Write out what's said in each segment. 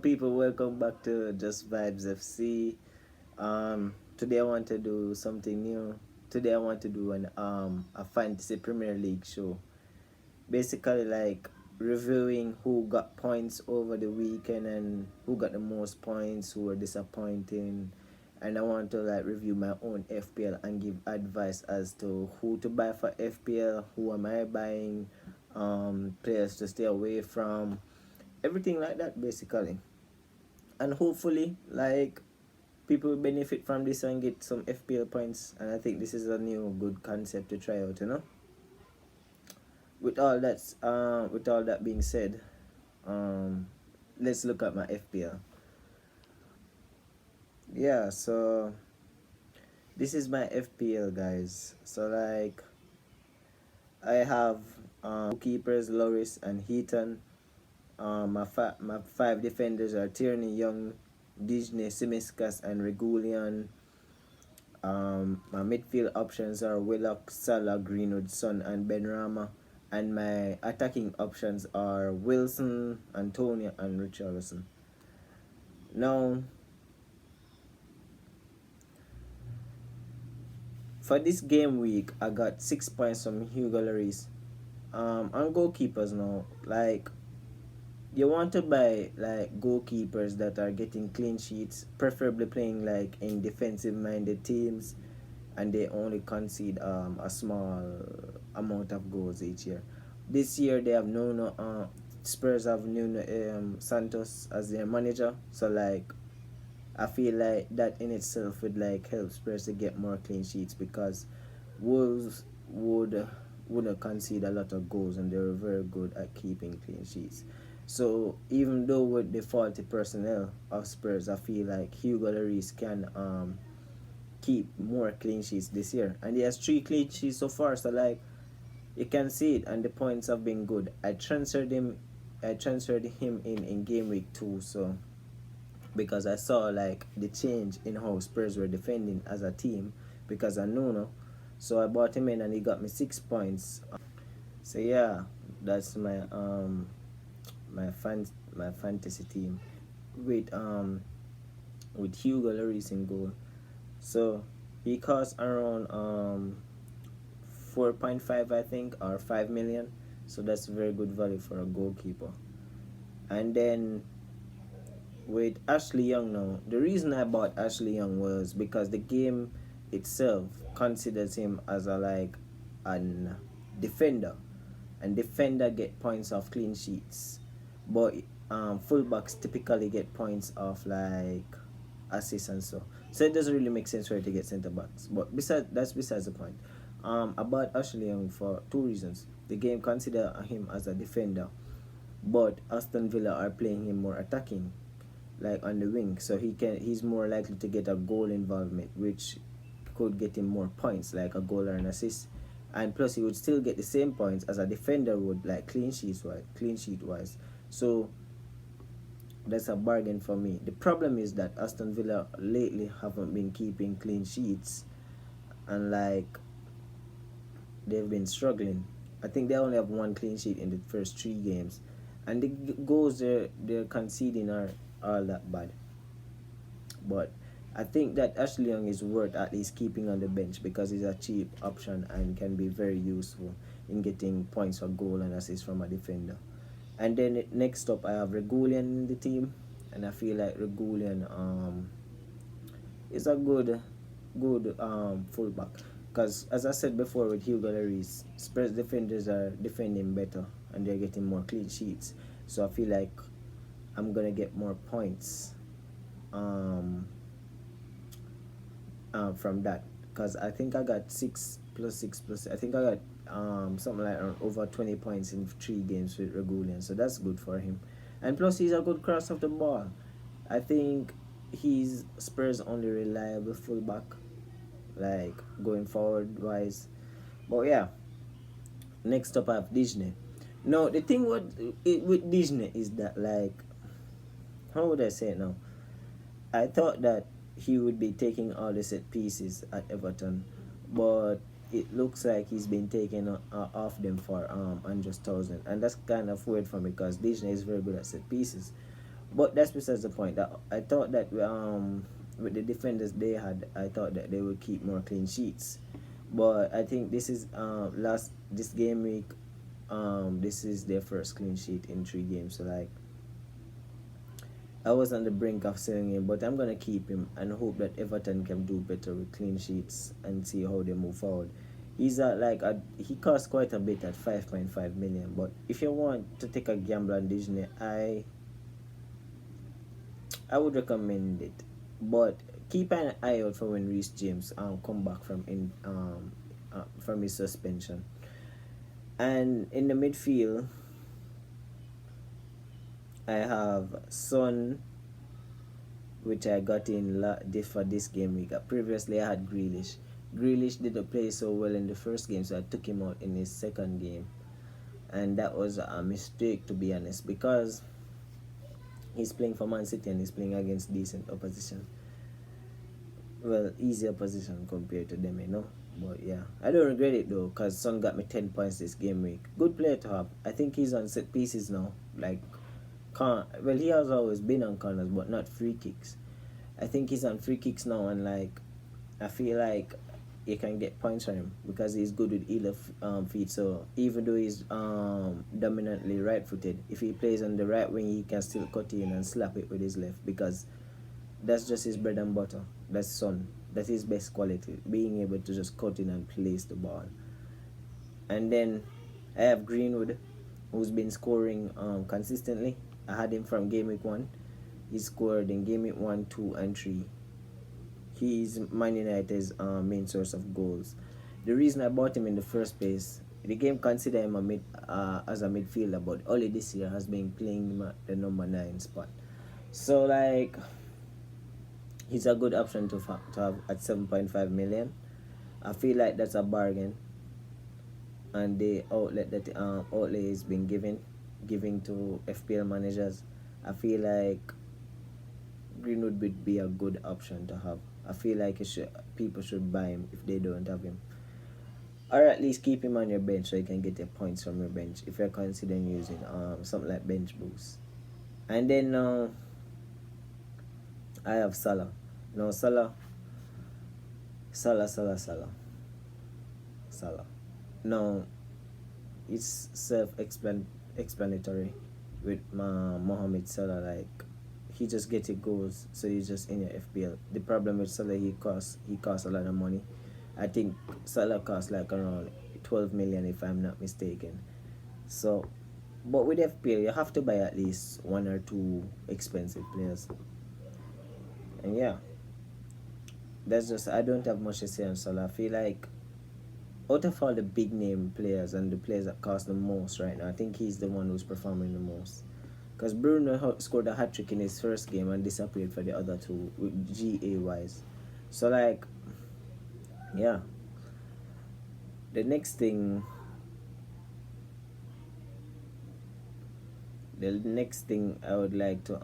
people, welcome back to Just Vibes FC. Today I want to do something new. Today I want to do an a fantasy Premier League show. Basically, like reviewing who got points over the weekend and who got the most points, who were disappointing, and I want to like review my own FPL and give advice as to who to buy for FPL, who am I buying, players to stay away from, everything like that basically. And hopefully, like, people benefit from this and get some FPL points. And I think this is a new good concept to try out. With all that being said, um, let's look at my FPL. Yeah, so this is my FPL, guys. So like, I have keepers Loris and Heaton. My five defenders are Tierney, Young, Disney, Simiskas, and Regulian. My midfield options are Willock, Salah, Greenwood, Son, and Benrahma. And my attacking options are Wilson, Antonio, and Richarlison. Now, for this game week, I got 6 points from Hugo Lloris. On goalkeepers now, like, you want to buy like goalkeepers that are getting clean sheets, preferably playing like in defensive minded teams, and they only concede a small amount of goals each year. This year they have Nuno Spurs have Nuno Santos as their manager, so like I feel like that in itself would like help Spurs to get more clean sheets, because Wolves wouldn't concede a lot of goals and they were very good at keeping clean sheets. So even though with the faulty personnel of Spurs, I feel like Hugo Lloris can keep more clean sheets this year, and he has 3 clean sheets so far. So like, you can see it, and the points have been good. I transferred him in game week 2, so because I saw like the change in how Spurs were defending as a team because I Nuno. So I bought him in and he got me 6 points. So yeah, that's my fantasy team with Hugo Lloris in goal. So he costs around 4.5, I think, or 5 million. So that's very good value for a goalkeeper. And then with Ashley Young now, the reason I bought Ashley Young was because the game itself considers him as a like an defender, and defender get points off clean sheets, but fullbacks typically get points off like assists and so it doesn't really make sense for it to get centre backs. But besides the point. I bought Ashley Young for 2 reasons. The game consider him as a defender, but Aston Villa are playing him more attacking, like on the wing, so he's more likely to get a goal involvement, which could get him more points, like a goal or an assist. And plus he would still get the same points as a defender would, like clean sheet wise. So that's a bargain for me. The problem is that Aston Villa lately haven't been keeping clean sheets, and like they've been struggling. I think they only have 1 clean sheet in the first 3 games, and the goals they're conceding are all that bad. But I think that Ashley Young is worth at least keeping on the bench because he's a cheap option and can be very useful in getting points for goal and assists from a defender. And then next up, I have Regulian in the team, and I feel like Regulian is a good fullback, because as I said before with Hugo Lloris, Spurs defenders are defending better and they're getting more clean sheets. So I feel like I'm gonna get more points from that, because I think I got 6 plus 6 plus. I think I got something like over 20 points in 3 games with Regulian, so that's good for him. And plus he's a good cross of the ball. I think he's Spurs' only reliable fullback, like going forward wise. But yeah, next up I have Disney. No, the thing with Disney is that, like, how would I say it now? I thought that he would be taking all the set pieces at Everton, but it looks like he's been taking off them for 100,000, and that's kind of weird for me because Disney is very good at set pieces. But that's besides the point. That I thought that with the defenders they had, I thought that they would keep more clean sheets. But I think this is last this game week. This is their first clean sheet in 3 games. So like I was on the brink of selling him, but I'm gonna keep him and hope that Everton can do better with clean sheets and see how they move forward. He's he costs quite a bit at 5.5 million. But if you want to take a gamble on Disney, I would recommend it. But keep an eye out for when Reece James come back from his suspension. And in the midfield, I have Son, which I got in for this game week. Previously, I had Grealish. Grealish didn't play so well in the first game, so I took him out in his second game. And that was a mistake, to be honest, because he's playing for Man City and he's playing against decent opposition. Well, easy opposition compared to them, you know. But yeah, I don't regret it though, because Son got me 10 points this game week. Good player to have. I think he's on set pieces now. Like, well, he has always been on corners, but not free kicks. I think he's on free kicks now, and like, I feel like you can get points from him because he's good with either feet. So even though he's dominantly right-footed, if he plays on the right wing, he can still cut in and slap it with his left because that's just his bread and butter. That's Son. That's his best quality, being able to just cut in and place the ball. And then I have Greenwood, who's been scoring consistently. I had him from game week 1. He scored in game week 1, 2, and 3. He is Man United's main source of goals. The reason I bought him in the first place, the game consider him as a midfielder, but only this year has been playing him at the number 9 spot. So like, he's a good option to have at 7.5 million. I feel like that's a bargain, and the outlet that outlay is being giving to FPL managers, I feel like Greenwood would be a good option to have. I feel like people should buy him if they don't have him, or at least keep him on your bench so you can get your points from your bench if you're considering using something like bench boost. And then I have Salah. No, Salah. No, it's self-explanatory with Mohamed Salah. Like, he just gets it goals, so he's just in your FPL. The problem with Salah, he costs a lot of money. I think Salah costs like around 12 million if I'm not mistaken. So, but with FPL, you have to buy at least 1 or 2 expensive players. And yeah, that's just, I don't have much to say on Salah. I feel like out of all the big name players and the players that cost the most right now, I think he's the one who's performing the most. Because Bruno scored a hat trick in his first game and disappeared for the other 2 with GA wise. So like, yeah. The next thing I would like to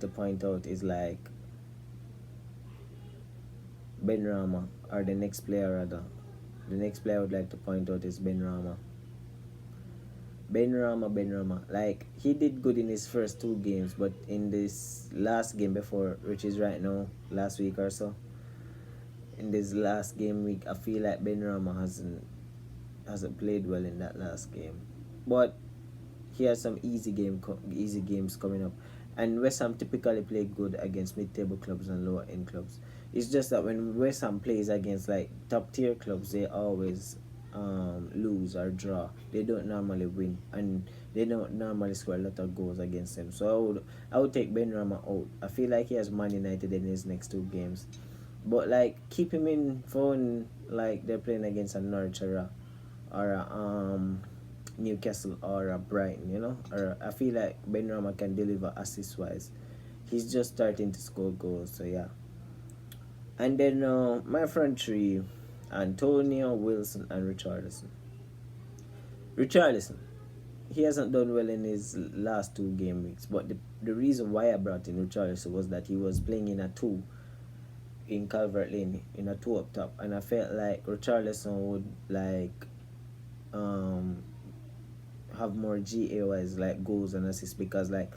point out is like Ben Rama, or the next player rather. The next player I would like to point out is Ben Rama. Ben Rama. Like, he did good in his first 2 games, but in this last game before, which is right now, last week or so, in this last game week, I feel like Ben Rama hasn't played well in that last game. But he has some easy games coming up. And West Ham typically play good against mid-table clubs and lower-end clubs. It's just that when West Ham plays against like top-tier clubs, they always lose or draw. They don't normally win, and they don't normally score a lot of goals against them. So I would take Ben Rama out. I feel like he has Man United in his next 2 games, but like, keep him in for when like they're playing against a Norwich or a Newcastle or a Brighton, you know. Or I feel like Ben Rama can deliver assist wise. He's just starting to score goals, so yeah. And then my front 3, Antonio, Wilson, and Richarlison. He hasn't done well in his last 2 game weeks, but the reason why I brought in Richarlison was that he was playing in a 2 in Calvert-Lewin, in a 2 up top, and I felt like Richarlison would like have more GA-wise, like goals and assists, because like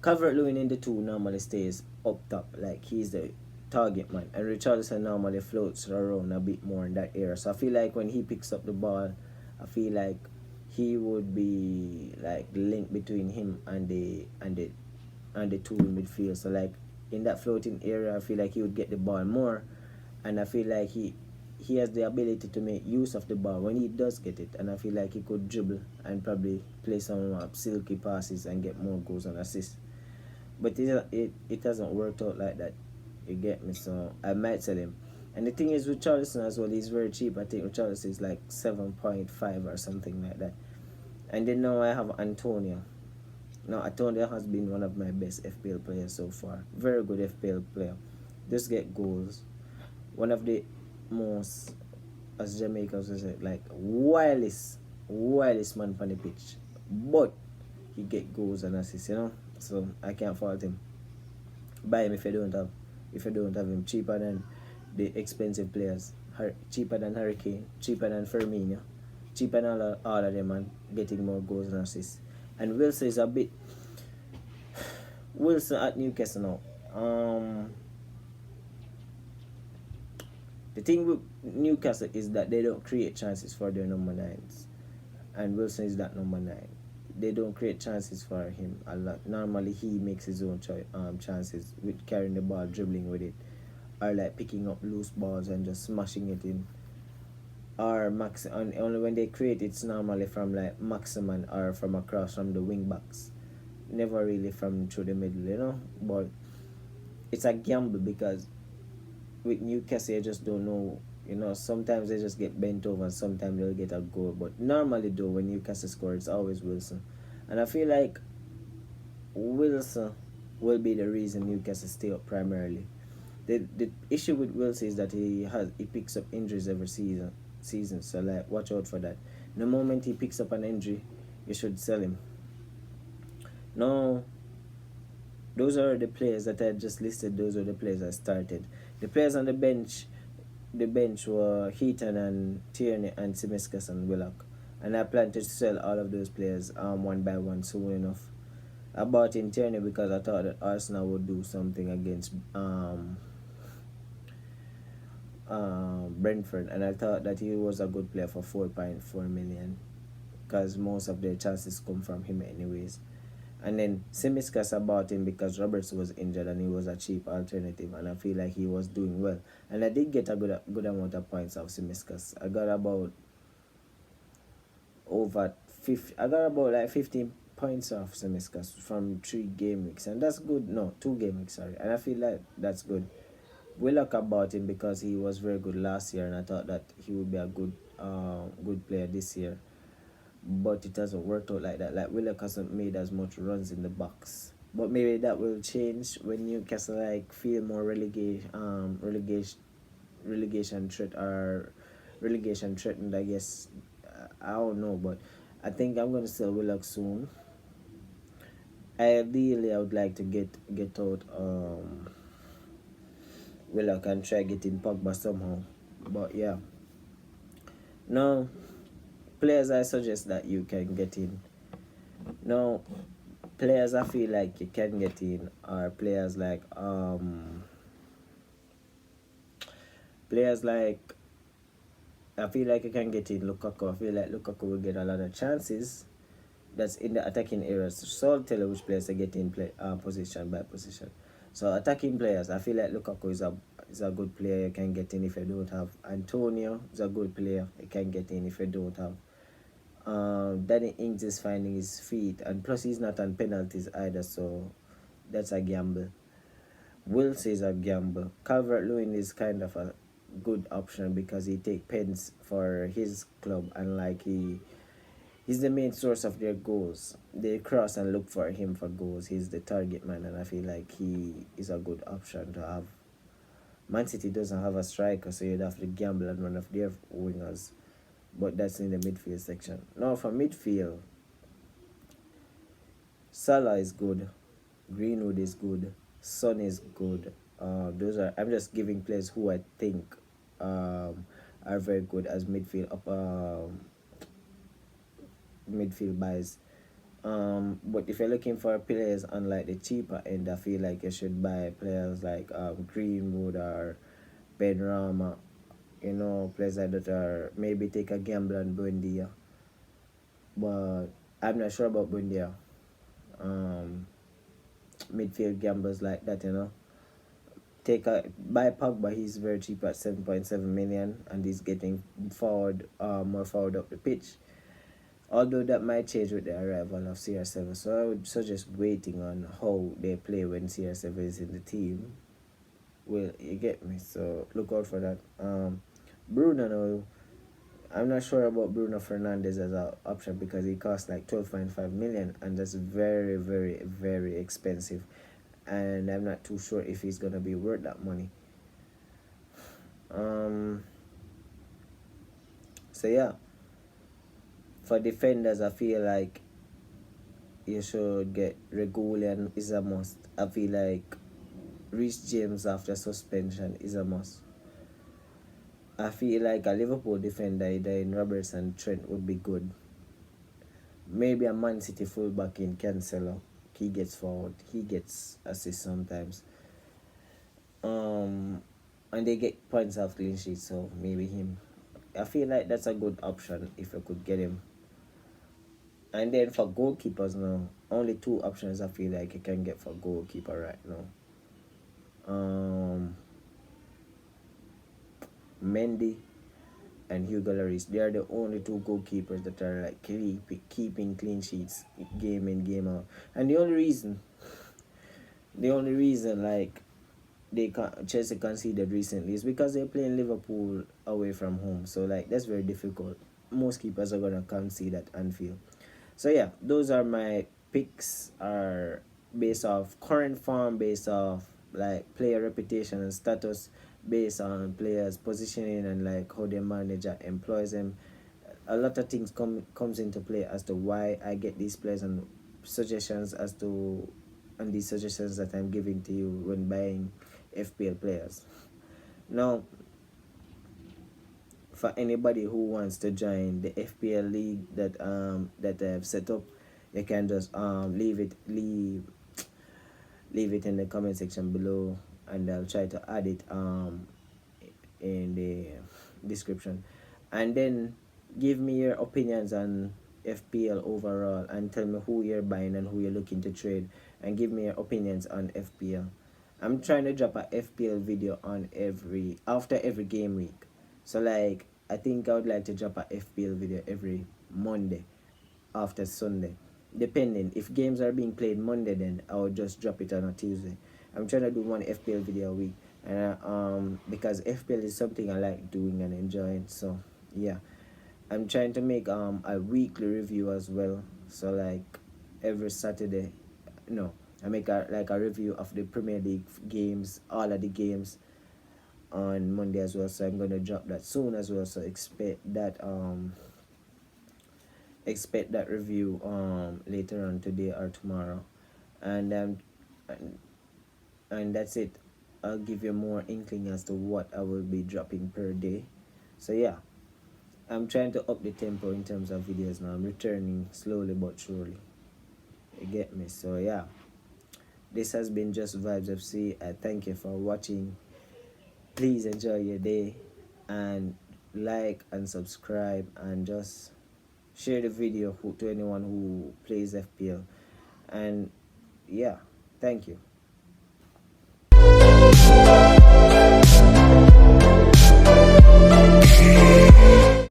Calvert-Lewin in the two normally stays up top, like he's the target man, and Richarlison normally floats around a bit more in that area. So I feel like when he picks up the ball, I feel like he would be like the link between him and the two in midfield. So like in that floating area, I feel like he would get the ball more, and I feel like he has the ability to make use of the ball when he does get it, and I feel like he could dribble and probably play some silky passes and get more goals and assists. But it hasn't worked out like that. You get me? So I might sell him. And the thing is with Charleston as well, he's very cheap. I think Charleston is like 7.5 or something like that. And then now I have Antonio. Now Antonio has been one of my best FPL players so far. Very good FPL player. Just get goals. One of the most, as Jamaicans would say, like wildest man on the pitch. But he get goals and assists, you know. So I can't fault him. Buy him if you don't have him. Cheaper than the expensive players. Cheaper than Hurricane, cheaper than Firmino, cheaper than all of them, and getting more goals and assists. And Wilson is a bit Wilson at Newcastle now. The thing with Newcastle is that they don't create chances for their number nines, and Wilson is that number nine. They don't create chances for him a lot. Normally, he makes his own chances with carrying the ball, dribbling with it, or like picking up loose balls and just smashing it in. Or and only when they create, it's normally from like Maximan or from across from the wing backs. Never really from through the middle, you know. But it's a gamble because with Newcastle, you just don't know. You know, sometimes they just get bent over, and sometimes they'll get a goal. But normally, though, when Newcastle score, it's always Wilson. And I feel like Wilson will be the reason Newcastle stay up primarily. The issue with Wilson is that he picks up injuries every season. So like watch out for that. The moment he picks up an injury, you should sell him. Now, those are the players that I just listed. Those are the players I started. The players on the bench were Heaton and Tierney and Simiskas and Willock. And I plan to sell all of those players one by one soon enough. I bought in Tierney because I thought that Arsenal would do something against Brentford, and I thought that he was a good player for 4.4 million because most of their chances come from him anyways. And then Simiskas, I bought him because Roberts was injured and he was a cheap alternative, and I feel like he was doing well. And I did get a good amount of points off Simiskas. I got about like 15 points off Simiskas from 3 game weeks, and that's good. No, 2 game weeks, sorry. And I feel like that's good. Willock about him because he was very good last year, and I thought that he would be a good player this year. But it hasn't worked out like that. Like Willock hasn't made as much runs in the box. But maybe that will change when Newcastle like feel more relegation threat or relegation threatened. I guess I don't know, but I think I'm gonna sell Willock soon. Ideally, I would like to get out Willock and try getting Pogba somehow. But yeah. Now, players I suggest that you can get in. Now, players I feel like you can get in are players like I feel like you can get in Lukaku. I feel like Lukaku will get a lot of chances. That's in the attacking areas. So I'll tell you which players to get in position by position. So attacking players, I feel like Lukaku is a good player you can get in if you don't have. Antonio is a good player you can get in if you don't have. Danny Ings is finding his feet, and plus he's not on penalties either, so that's a gamble. Wilson is a gamble. Calvert-Lewin is kind of a good option because he take pens for his club, and like he's the main source of their goals. They cross and look for him for goals. He's the target man, and I feel like he is a good option to have. Man City doesn't have a striker, so you'd have to gamble on one of their wingers. But that's in the midfield section. Now for midfield, Salah is good, Greenwood is good, Son is good. I'm just giving players who I think are very good as midfield midfield buys. But if you're looking for players on like the cheaper end, I feel like you should buy players like Greenwood or Ben Rama. You know, players like that are maybe take a gamble on Buendia. But I'm not sure about Buendia. Midfield gambles like that, you know. Take a buy Pogba, he's very cheap at 7.7 million and he's getting forward more forward up the pitch. Although that might change with the arrival of CR7, so I would suggest waiting on how they play when CR7 is in the team. Well, you get me, so look out for that. Bruno, no, I'm not sure about Bruno Fernandes as an option because he costs like 12.5 million and that's very, very, very expensive. And I'm not too sure if he's gonna be worth that money. So yeah, for defenders, I feel like you should get Regulian is a must. I feel like Reece James after suspension is a must. I feel like a Liverpool defender either in Robertson Trent would be good. Maybe a Man City fullback in Cancelo. He gets forward. He gets assists sometimes. And they get points off clean sheet, so maybe him. I feel like that's a good option if I could get him. And then for goalkeepers now, only two options I feel like you can get for goalkeeper right now. Mendy and Hugo Lloris. They are the only two goalkeepers that are like keeping clean sheets game in, game out. And the only reason like Chelsea conceded recently is because they're playing Liverpool away from home. So like that's very difficult. Most keepers are gonna concede at Anfield. So yeah, those are my picks, are based off current form, based off like player reputation and status, based on players' positioning and like how their manager employs them. A lot of things comes into play as to why I get these players and suggestions and these suggestions that I'm giving to you when buying FPL players. Now, for anybody who wants to join the FPL league that I've set up, you can just leave it in the comment section below, and I'll try to add it in the description. And then give me your opinions on FPL overall and tell me who you're buying and who you're looking to trade, and give me your opinions on FPL. I'm trying to drop a FPL video on after every game week. So like I think I would like to drop a FPL video every Monday after Sunday. Depending if games are being played Monday, then I would just drop it on a Tuesday. I'm trying to do one FPL video a week, and because FPL is something I like doing and enjoying. So yeah, I'm trying to make a weekly review as well. So like every Saturday, no, I make a review of the Premier League games, all of the games on Monday as well. So I'm gonna drop that soon as well. So expect that review later on today or tomorrow, and that's it. I'll give you more inkling as to what I will be dropping per day. So yeah, I'm trying to up the tempo in terms of videos now. I'm returning slowly but surely. You get me? So yeah, this has been Just Vibes FC. I thank you for watching. Please enjoy your day and like and subscribe and just share the video to anyone who plays FPL. And yeah, thank you.